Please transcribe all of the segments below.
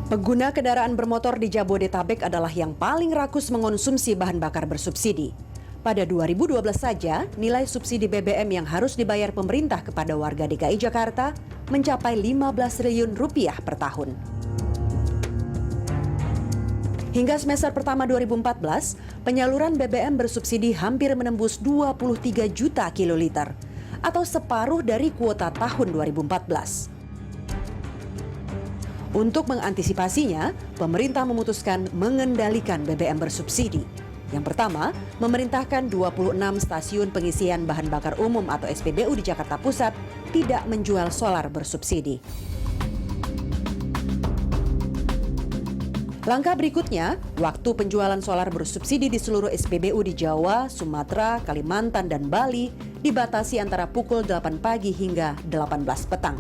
Pengguna kendaraan bermotor di Jabodetabek adalah yang paling rakus mengonsumsi bahan bakar bersubsidi. Pada 2012 saja, nilai subsidi BBM yang harus dibayar pemerintah kepada warga DKI Jakarta mencapai 15 triliun rupiah per tahun. Hingga semester pertama 2014, penyaluran BBM bersubsidi hampir menembus 23 juta kiloliter, atau separuh dari kuota tahun 2014. Untuk mengantisipasinya, pemerintah memutuskan mengendalikan BBM bersubsidi. Yang pertama, memerintahkan 26 stasiun pengisian bahan bakar umum atau SPBU di Jakarta Pusat tidak menjual solar bersubsidi. Langkah berikutnya, waktu penjualan solar bersubsidi di seluruh SPBU di Jawa, Sumatera, Kalimantan, dan Bali dibatasi antara pukul 8 pagi hingga 18 petang.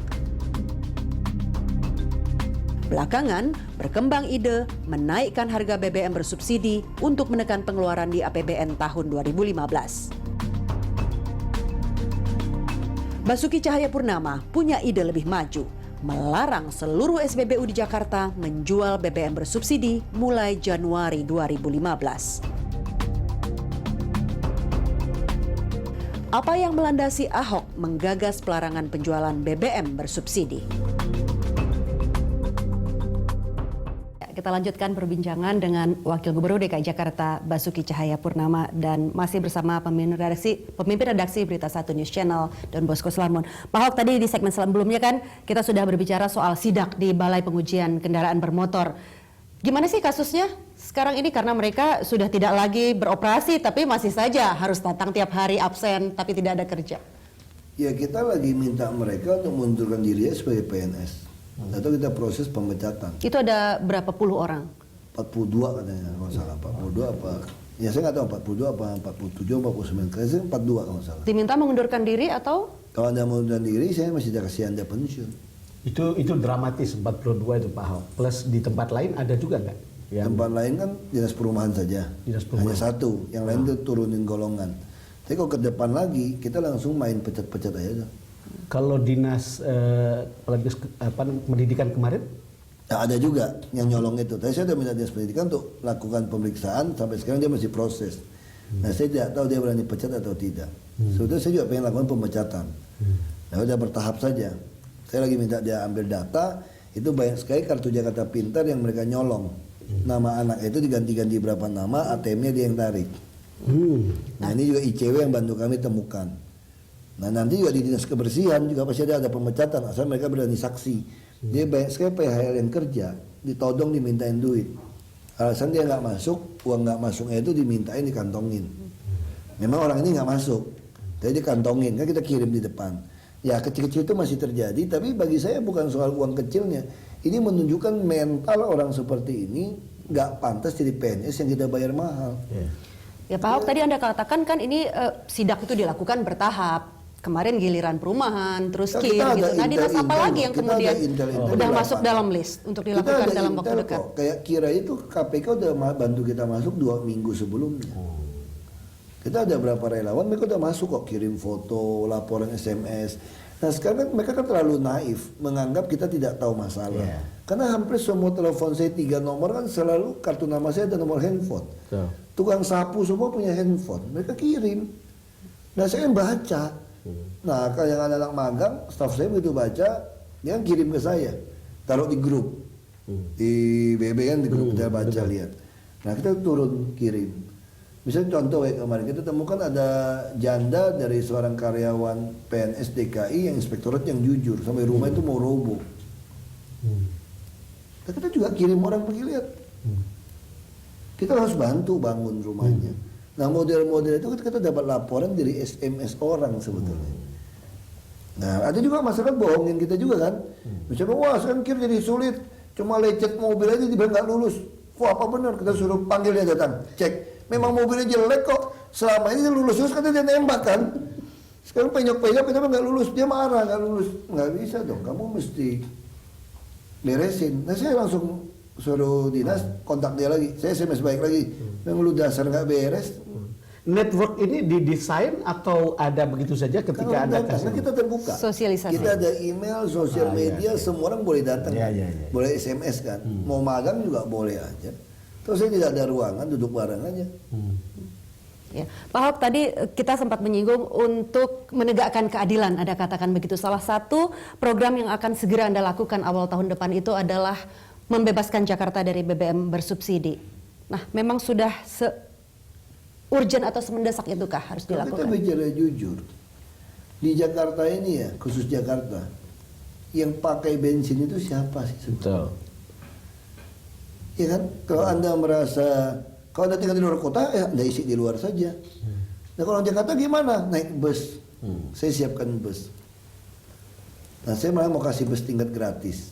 Belakangan, berkembang ide menaikkan harga BBM bersubsidi untuk menekan pengeluaran di APBN tahun 2015. Basuki Cahayapurnama punya ide lebih maju, melarang seluruh SPBU di Jakarta menjual BBM bersubsidi mulai Januari 2015. Apa yang melandasi Ahok menggagas pelarangan penjualan BBM bersubsidi? Kita lanjutkan perbincangan dengan Wakil Gubernur DKI Jakarta Basuki Cahayapurnama dan masih bersama pemimpin redaksi Berita 1 News Channel Don Bosco Slarmon. Pak Ahok, tadi di segmen sebelumnya kan kita sudah berbicara soal sidak di Balai Pengujian Kendaraan Bermotor. Gimana sih kasusnya sekarang ini, karena mereka sudah tidak lagi beroperasi tapi masih saja harus datang tiap hari, absen tapi tidak ada kerja? Ya, kita lagi minta mereka untuk mengundurkan diri sebagai PNS. Atau kita proses pemecatan. Itu ada berapa puluh orang? 42 katanya, kalau salah. 42 apa? Ya saya nggak tahu 42 apa 47, 49. Kayaknya 42 kalau salah. Diminta mengundurkan diri atau? Kalau Anda mengundurkan diri, saya masih kasih Anda pensiun. Itu dramatis 42 itu Pak Ahok. Plus di tempat lain ada juga nggak? Tempat lain kan dinas perumahan saja. Dinas perumahan. Hanya satu, yang lain itu turunin golongan. Tapi kalau ke depan lagi, kita langsung main pecat-pecat aja. Kalau dinas pendidikan kemarin? Ya, ada juga yang nyolong itu. Tapi saya sudah minta dinas pendidikan untuk lakukan pemeriksaan, sampai sekarang dia masih proses. Nah, saya tidak tahu dia berani pecat atau tidak. Sebetulnya saya juga pengen lakukan pemecatan. Nah, udah bertahap saja. Saya lagi minta dia ambil data, itu banyak sekali kartu Jakarta Pintar yang mereka nyolong. Nama anak itu diganti-ganti berapa nama, ATM-nya dia yang tarik. Nah, ini juga ICW yang bantu kami temukan. Nah, nanti juga di dinas kebersihan juga pasti ada pemecatan asal mereka berani saksi. Dia banyak sekali PHL yang kerja ditodong dimintain duit. Alasan dia nggak masuk, uang nggak masuknya itu dimintain dikantongin. Memang orang ini nggak masuk, jadi dikantongin, kan kita kirim di depan. Ya kecil-kecil itu masih terjadi, tapi bagi saya bukan soal uang kecilnya. Ini menunjukkan mental orang seperti ini nggak pantas jadi PNS yang kita bayar mahal. Ya Pak Ahok, tadi Anda katakan kan ini sidak itu dilakukan bertahap. Kemarin giliran perumahan, terus KIR gitu. Nah, dinas apa lagi yang kemudian udah masuk dalam list untuk dilakukan dalam waktu dekat? Kayak KIRA itu KPK udah bantu kita masuk 2 minggu sebelumnya. Kita ada berapa relawan, mereka udah masuk kok, kirim foto, laporan SMS. Nah sekarang mereka kan terlalu naif, menganggap kita tidak tahu masalah. Karena hampir semua telepon saya 3 nomor kan selalu kartu nama saya dan nomor handphone. Tukang sapu semua punya handphone, mereka kirim. Nah saya yang baca. Nah, kalau yang anak-anak magang, staf saya begitu baca, dia kirim ke saya, taruh di grup, di BB kan di grup kita baca lihat. Nah kita turun kirim. Misalnya contoh kemarin kita temukan ada janda dari seorang karyawan PNS DKI yang inspektorat yang jujur, sampai rumah itu mau roboh. Nah, kita juga kirim orang pergi lihat. Kita harus bantu bangun rumahnya. Nah model-model itu kita dapat laporan dari SMS orang sebetulnya. Nah ada juga masyarakat bohongin kita juga kan. Misalnya wah sekarang KIR jadi sulit, cuma lecet mobil aja tiba nggak lulus. Wah apa benar, kita suruh panggil dia datang, cek. Memang mobilnya jelek kok, selama ini dia lulus, terus katanya dia nembak kan. Sekarang penyok-penyok kita nggak lulus, dia marah nggak lulus. Nggak bisa dong, kamu mesti beresin. Nah saya langsung suruh dinas kontak dia lagi, saya SMS baik lagi. Yang lu dasar nggak beres. network ini didesain atau ada begitu saja ketika Anda kasih? Kita terbuka. Sosialisasi. Kita ada email, sosial media, semua orang boleh datang. Boleh SMS kan. Mau magang juga boleh aja. Terus saya tidak ada ruangan, duduk bareng aja. Ya. Pak Ahok, tadi kita sempat menyinggung untuk menegakkan keadilan, Anda katakan begitu. Salah satu program yang akan segera Anda lakukan awal tahun depan itu adalah membebaskan Jakarta dari BBM bersubsidi. Nah, memang sudah urgent atau semendesak itukah harus Kalau dilakukan? kita bicara jujur, di Jakarta ini ya, khusus Jakarta, yang pakai bensin itu siapa sih sebetulnya? Betul. Ya kan, kalau Anda merasa, kalau Anda tinggal di luar kota, ya Anda isi di luar saja. Nah kalau di Jakarta gimana? Naik bus, saya siapkan bus. Nah saya malah mau kasih bus tingkat gratis.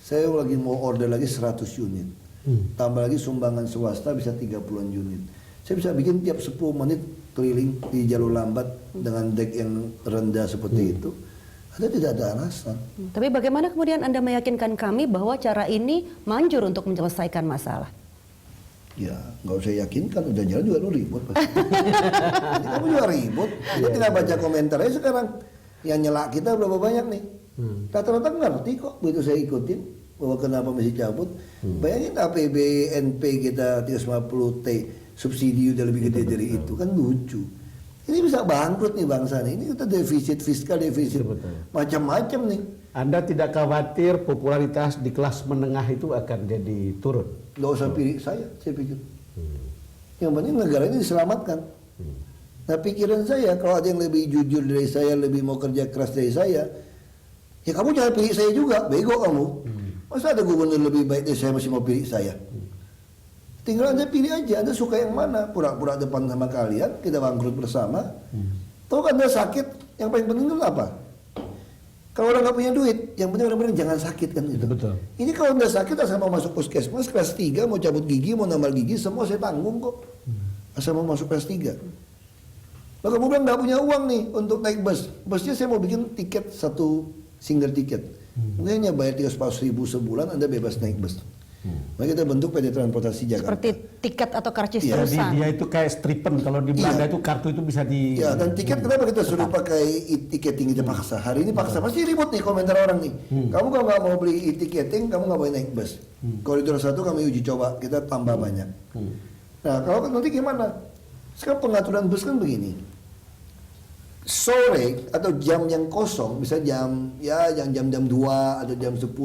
Saya lagi mau order lagi 100 unit. Tambah lagi sumbangan swasta bisa 30-an unit. Saya bisa bikin tiap 10 menit keliling di jalur lambat dengan dek yang rendah seperti itu. Anda tidak ada alasan. Tapi bagaimana kemudian Anda meyakinkan kami bahwa cara ini manjur untuk menyelesaikan masalah? Ya, nggak usah yakinkan, udah jalan juga lu ribut pasti. Jadi kamu juga ribut. Kita tinggal baca komentar aja sekarang. Yang nyela kita berapa banyak nih? Rata-rata ngerti kok, begitu saya ikutin bahwa kenapa mesti cabut. Bayangin APBNP kita 350T, subsidi udah lebih gede dari itu, kan lucu. Ini bisa bangkrut nih bangsa nih. Ini kita defisit fiskal, defisit macam-macam nih. Anda tidak khawatir popularitas di kelas menengah itu akan jadi turun? Nggak usah pilih saya pikir. Yang penting negara ini diselamatkan. Nah pikiran saya, kalau ada yang lebih jujur dari saya, lebih mau kerja keras dari saya, ya kamu jangan pilih saya juga, bego kamu. Masa ada gubernur lebih baik dari saya masih mau pilih saya? Tinggal Anda pilih aja, Anda suka yang mana. Pura-pura depan sama kalian, kita bangkrut bersama. Tahu kan Anda sakit, yang paling penting itu apa? Kalau orang nggak punya duit, yang penting orang bilang jangan sakit kan gitu. Betul. Ini kalau Anda sakit, asal mau masuk puskesmas kelas 3, mau cabut gigi, mau nambal gigi, semua saya tanggung kok. Asal mau masuk kelas 3. Lalu kamu bilang nggak punya uang nih untuk naik bus. Busnya saya mau bikin tiket satu single tiket. Mungkin hanya bayar 300.000 sebulan, Anda bebas naik bus. Maka kita bentuk PT Transportasi Jakarta. Seperti tiket atau karcis Ya, Jadi terusan. dia itu kayak stripen, kalau di Belanda itu kartu itu bisa di... Ya, dan tiket kenapa kita suruh pakai e-ticketing kita paksa? Hari ini paksa, pasti ribut nih komentar orang nih. Kamu kalau nggak mau beli e-ticketing, kamu nggak boleh naik bus. Koridor 1 kami uji coba, kita tambah banyak. Nah, kalau nanti gimana? Sekarang pengaturan bus kan begini. Sore atau jam yang kosong, bisa jam 2 atau jam 10,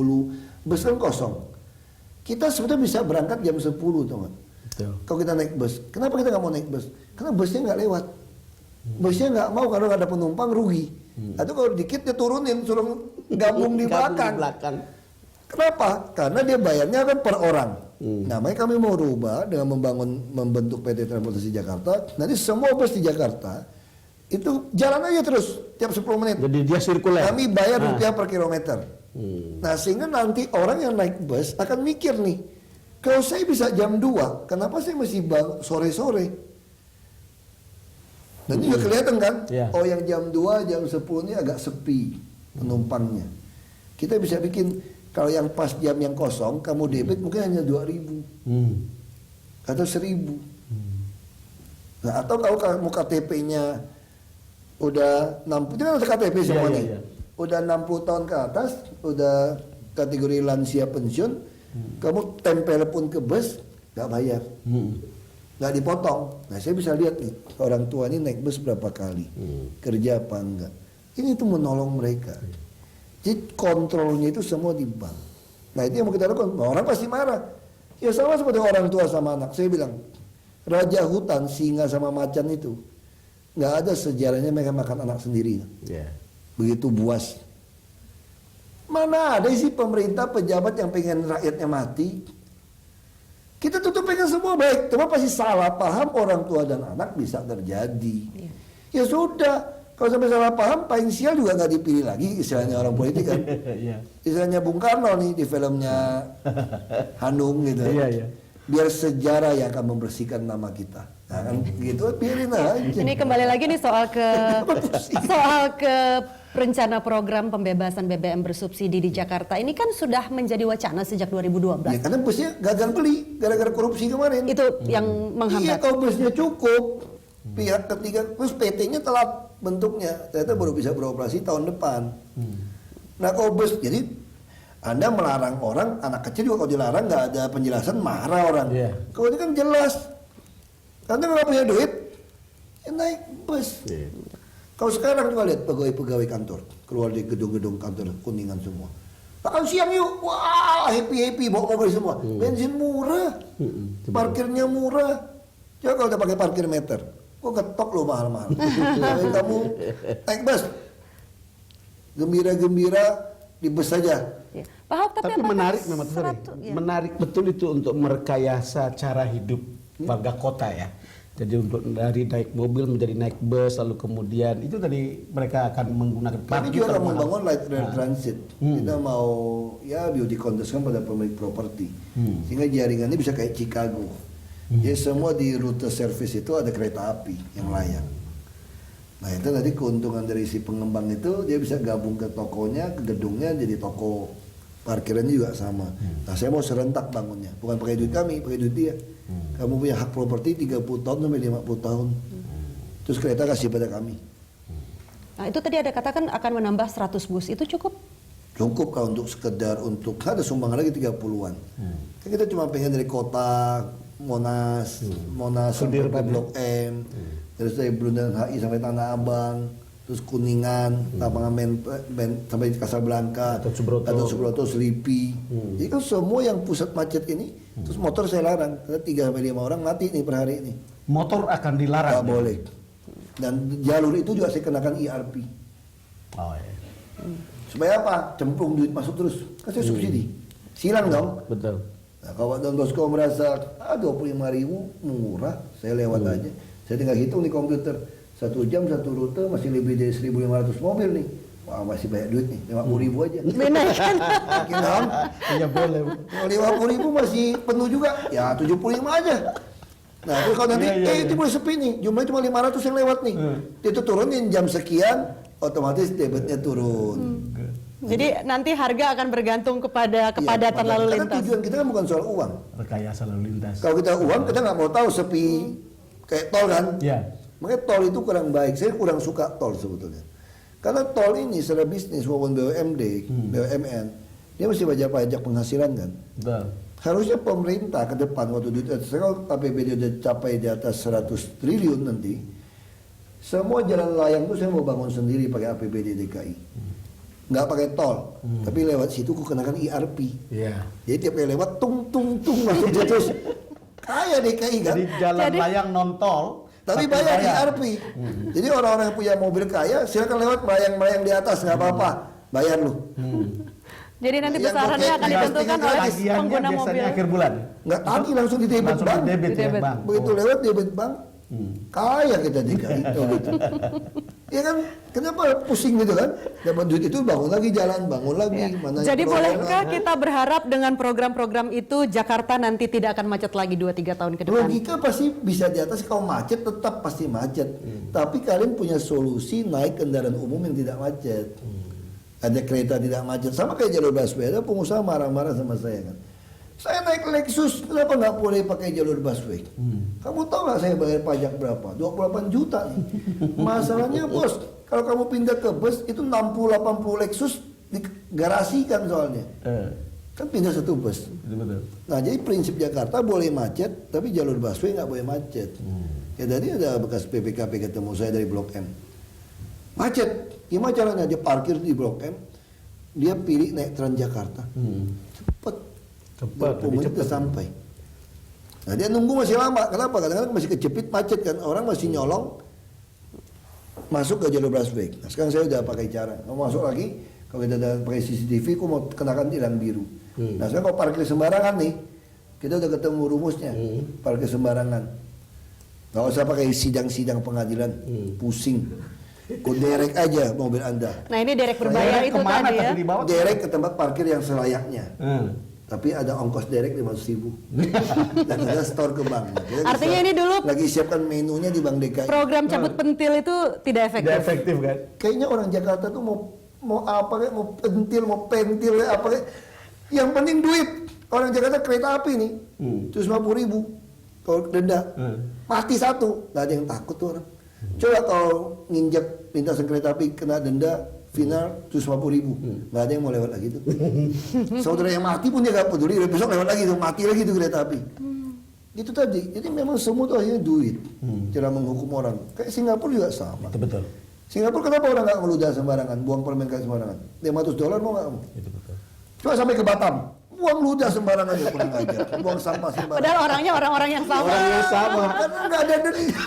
bus kan kosong. Kita sebetulnya bisa berangkat jam 10, tau nggak? Kalau kita naik bus, kenapa kita nggak mau naik bus? Karena busnya nggak lewat. Busnya nggak mau, kalau nggak ada penumpang rugi. Atau kalau dikit dia turunin, suruh gabung di belakang. Kenapa? Karena dia bayarnya kan per orang. Nah, makanya kami mau rubah dengan membentuk PT Transportasi Jakarta. Nanti semua bus di Jakarta itu jalan aja terus tiap 10 menit. Jadi dia sirkuler. Kami bayar rupiah per kilometer. Nah, sehingga nanti orang yang naik bus akan mikir nih, kalau saya bisa jam 2, kenapa saya mesti sore-sore? Dan juga kelihatan kan, oh yang jam 2, jam 10 ini agak sepi penumpangnya. Kita bisa bikin, kalau yang pas jam yang kosong, kamu debit mungkin hanya 2.000 atau 1.000. Nah, atau kalau kamu KTP-nya udah 60, itu kan ada KTP semua nih. Udah 60 tahun ke atas, udah kategori lansia pensiun, kamu tempel pun ke bus, nggak bayar, nggak dipotong. Nah saya bisa lihat nih, orang tua ini naik bus berapa kali, kerja apa enggak. Ini tuh menolong mereka. Jadi kontrolnya itu semua di bank. Nah itu yang mau kita lakukan. Nah, orang pasti marah. Ya sama seperti orang tua sama anak. Saya bilang, raja hutan, singa sama macan itu, nggak ada sejarahnya mereka makan anak sendiri. Begitu buas. Mana ada sih pemerintah pejabat yang pengen rakyatnya mati? Kita tutup pengen semua baik, cuma pasti salah paham orang tua dan anak bisa terjadi. Ya sudah, kalau sampai salah paham, paling sial juga nggak dipilih lagi, istilahnya orang politik kan. Istilahnya Bung Karno nih di filmnya Hanung gitu. Biar sejarah yang akan membersihkan nama kita. Nah, kan gitu, biarin aja. Ini kembali lagi nih soal ke rencana program pembebasan BBM bersubsidi di Jakarta. Ini kan sudah menjadi wacana sejak 2012. Ya karena busnya gagal beli gara-gara korupsi kemarin. Itu yang menghambat. Iya, kalau busnya cukup, Pihak ketiga, terus PT-nya telat bentuknya, ternyata baru bisa beroperasi tahun depan. Nah kalau bus, jadi Anda melarang orang, anak kecil juga kalau dilarang nggak ada penjelasan marah orang. Iya. Kalau ini kan jelas, Anda nggak punya duit, ya naik bus. Kalau sekarang coba lihat pegawai-pegawai kantor keluar di gedung-gedung kantor Kuningan semua. Makan siang yuk, wah happy bawa mobil semua. Bensin murah, parkirnya murah. Coba kalau udah pakai parkir meter, kok ketok lo mahal-mahal. Kalau kamu naik bus, gembira-gembira di bus saja. Ya. Pak Ahok, Tapi apakah menarik memang ya. menarik betul itu untuk merekayasa cara hidup warga kota ya. Jadi untuk dari naik mobil menjadi naik bus, lalu kemudian itu tadi mereka akan menggunakan Kami parkir juga akan termahal. membangun light rail transit. Kita mau ya beauty contest kan pada pemilik properti, sehingga jaringannya bisa kayak Chicago. Jadi semua di rute service itu ada kereta api yang layak. Nah itu tadi keuntungan dari si pengembang itu, dia bisa gabung ke tokonya, ke gedungnya jadi toko, parkirannya juga sama. Nah saya mau serentak bangunnya, bukan pakai duit kami, pakai duit dia. Kamu punya hak properti 30 tahun sampai 50 tahun. Terus kereta kasih pada kami. Nah, itu tadi ada katakan akan menambah 100 bus, itu cukup? Cukup kalau untuk sekedar untuk ada sumbangan lagi 30-an. Kan kita cuma pengen dari kota Monas, Monas sampai ke Sudirman, Blok M, terus dari Bundaran HI sampai Tanah Abang, terus Kuningan, lapangan sampai Kasablanka, Gatot Subroto, Selipi. Jadi kan semua yang pusat macet ini, terus motor saya larang, karena 3 sampai 5 orang mati nih per hari ini. Motor akan dilarang. Nggak boleh. Dan jalur itu juga saya kenakan IRP. Oh, iya. Supaya apa? Cemplung duit masuk terus. Kan saya subsidi. Silang dong. Betul. Nah, kalau Don Bosco merasa 25.000 murah, saya lewat aja. Saya tinggal hitung di komputer. 1 jam 1 rute masih lebih dari 1.500 mobil nih. Wah masih banyak duit nih, 50.000 aja. Benar kan? Makin down. Iya boleh. Kalau 50.000 masih penuh juga, ya 75 aja. Nah terus kalau nanti, itu boleh sepi nih, jumlahnya cuma 500 yang lewat nih. Itu turunin jam sekian, otomatis debitnya turun. Jadi nanti harga akan bergantung kepada kepadatan Iya, lalu karena lintas. tujuan kita kan bukan soal uang. Rekayasa lalu lintas. Kalau kita uang, kita nggak mau tahu sepi kayak tol kan. Ya. Makanya tol itu kurang baik. Saya kurang suka tol sebetulnya. Karena tol ini secara bisnis maupun BUMD, BUMN, dia mesti bayar pajak penghasilan kan. Betul. Harusnya pemerintah ke depan waktu duit, kalau APBD udah capai di atas 100 triliun nanti, semua jalan layang itu saya mau bangun sendiri pakai APBD DKI. Nggak pakai tol, tapi lewat situ aku kenakan IRP. Iya. Jadi tiap kali lewat tung masuk dia terus. Kaya DKI kan. Jadi jalan Jadi- layang non tol. Tapi bayar IRP. Jadi orang-orang yang punya mobil kaya silakan lewat melayang-melayang di atas nggak apa-apa, bayar lu. Jadi nanti Yang besarannya pakai akan ditentukan plastiknya oleh Tagihannya pengguna biasanya mobil. akhir bulan. Nggak tagih langsung di debit Langsung bank. di debit Di ya debit. bang. Begitu lewat debit bank, kaya kita DKI. Tahu gitu. Ya kan, kenapa pusing gitu kan? Dapat duit itu bangun lagi jalan, bangun lagi. Mana yang Jadi perlu bolehkah orang. kita berharap dengan program-program itu Jakarta nanti tidak akan macet lagi 2-3 tahun ke depan? Logika pasti bisa di atas, kalau macet tetap pasti macet. Tapi kalian punya solusi naik kendaraan umum yang tidak macet. Ada kereta tidak macet, sama kayak jalur busway. Ada pengusaha marah-marah sama saya kan. Saya naik Lexus, kenapa nggak boleh pakai jalur busway? Kamu tahu nggak saya bayar pajak berapa? 28 juta nih. Masalahnya bos, kalau kamu pindah ke bus itu 60-80 Lexus digarasikan soalnya. Kan pindah satu bus. Betul. Nah jadi prinsip Jakarta boleh macet, tapi jalur busway nggak boleh macet. Ya tadi ada bekas PPKP ketemu saya dari Blok M. Macet, gimana caranya? Dia parkir di Blok M, dia pilih naik Transjakarta. Cepet. Cepat, 20 lebih menit cepat. udah sampai. Nah dia nunggu masih lama, kenapa? Kadang-kadang masih kejepit macet kan, orang masih nyolong masuk ke jalur busway. Nah sekarang saya udah pakai cara, mau masuk lagi, kalau kita udah pakai CCTV, aku mau kenakan tilang biru. Nah sekarang kalau parkir sembarangan nih, kita udah ketemu rumusnya, parkir sembarangan. Gak usah pakai sidang-sidang pengadilan, pusing. Kau derek aja mobil Anda. Nah ini derek berbayar Derek itu kemana tadi ya. tadi dibawa? Derek ke tempat parkir yang selayaknya. Tapi ada ongkos derek 500.000 dan ada store ke bank. Kita Artinya ini dulu lagi siapkan menunya di Bank DKI. program cabut pentil itu tidak efektif. Tidak efektif kan? Kayaknya orang Jakarta tuh mau apa kayak mau pentil kayak apa kayak. Yang penting duit. Orang Jakarta kereta api nih, 150.000. kalau denda mati satu, nggak ada yang takut tuh orang. Coba kalau nginjak lintasan kereta api kena denda final 150.000, nggak ada yang mau lewat lagi tuh. Saudara yang mati pun dia nggak peduli, besok lewat lagi tuh, mati lagi tuh kereta api. Itu tadi, jadi memang semua tuh akhirnya duit, cara menghukum orang. Kayak Singapura juga sama. Itu betul. Singapura kenapa orang nggak ngeludah sembarangan, buang permen karet sembarangan? $500 mau nggak? Itu betul. Coba sampai ke Batam, buang ludah sembarangan ya kurang ajar, buang sampah sembarangan. Padahal orangnya orang-orang yang sama. Orang yang sama. Karena nggak ada denda.